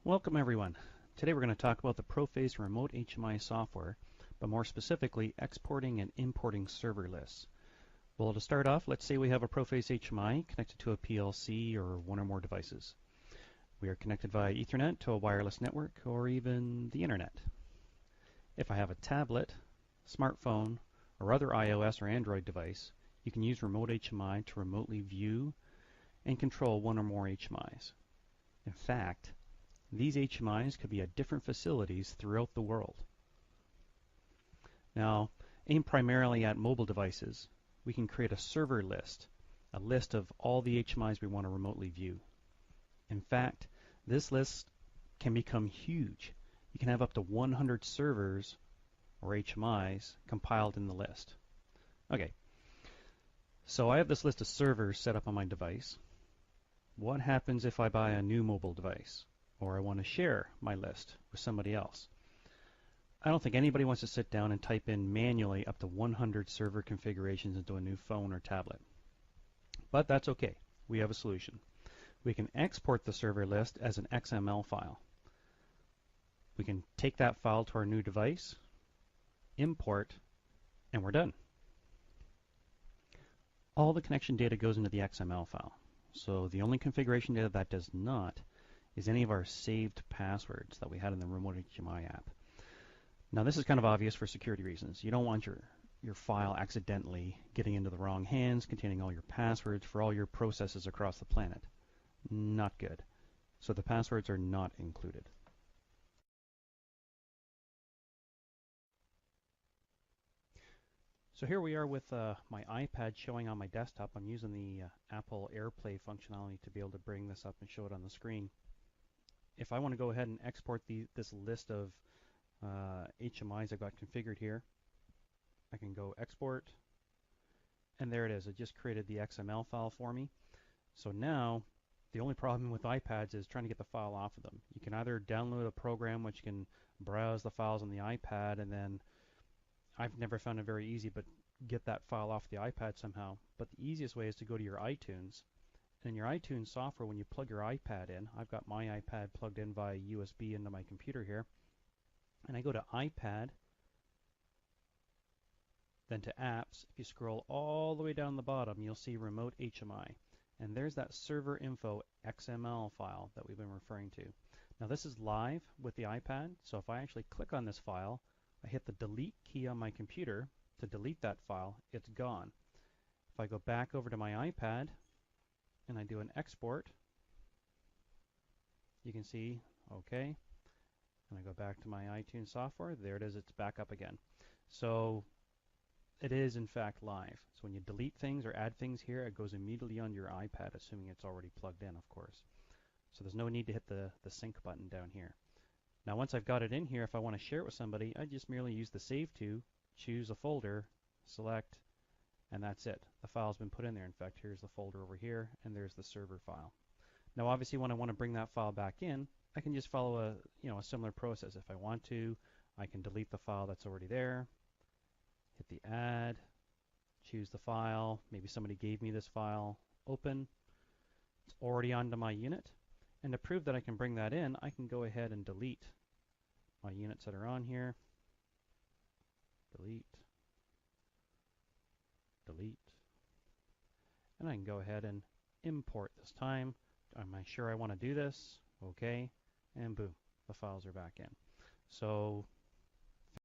Welcome everyone. Today we're going to talk about the Proface remote HMI software, but more specifically exporting and importing server lists. Well, to start off, let's say we have a Proface HMI connected to a PLC or one or more devices. We are connected via Ethernet to a wireless network or even the internet. If I have a tablet, smartphone, or other iOS or Android device, you can use remote HMI to remotely view and control one or more HMIs. In fact, these HMIs could be at different facilities throughout the world. Now, aimed primarily at mobile devices, we can create a server list, a list of all the HMIs we want to remotely view. In fact, this list can become huge. You can have up to 100 servers or HMIs compiled in the list. Okay, so I have this list of servers set up on my device. What happens if I buy a new mobile device? Or I want to share my list with somebody else? I don't think anybody wants to sit down and type in manually up to 100 server configurations into a new phone or tablet. But that's okay. We have a solution. We can export the server list as an XML file. We can take that file to our new device, import, and we're done. All the connection data goes into the XML file. So the only configuration data that does not is any of our saved passwords that we had in the remote HMI app. Now this is kind of obvious for security reasons. You don't want your file accidentally getting into the wrong hands containing all your passwords for all your processes across the planet. Not good. So the passwords are not included. So here we are with my iPad showing on my desktop. I'm using the Apple AirPlay functionality to be able to bring this up and show it on the screen. If I want to go ahead and export this list of HMIs I've got configured here, I can go export, and there it is. It just created the XML file for me. So now, the only problem with iPads is trying to get the file off of them. You can either download a program which can browse the files on the iPad, and then I've never found it very easy, but get that file off the iPad somehow. But the easiest way is to go to your iTunes. And in your iTunes software, when you plug your iPad in, I've got my iPad plugged in via USB into my computer here, and I go to iPad, then to Apps. If you scroll all the way down the bottom, you'll see Remote HMI, and there's that server info XML file that we've been referring to. Now this is live with the iPad, so if I actually click on this file, I hit the delete key on my computer to delete that file, it's gone. If I go back over to my iPad, and I do an export, you can see, okay, and I go back to my iTunes software, there it is, it's back up again. So it is in fact live. So when you delete things or add things here, it goes immediately on your iPad, assuming it's already plugged in, of course. So there's no need to hit the sync button down here. Now once I've got it in here, if I want to share it with somebody, I just merely use the Save To, choose a folder, select, and that's it. The file's been put in there. In fact, here's the folder over here, and there's the server file. Now, obviously, when I want to bring that file back in, I can just follow a similar process. If I want to, I can delete the file that's already there, hit the Add, choose the file. Maybe somebody gave me this file. Open. It's already onto my unit. And to prove that I can bring that in, I can go ahead and delete my units that are on here. Delete. Delete, and I can go ahead and import this time. Am I sure I want to do this? Okay, and boom, the files are back in. So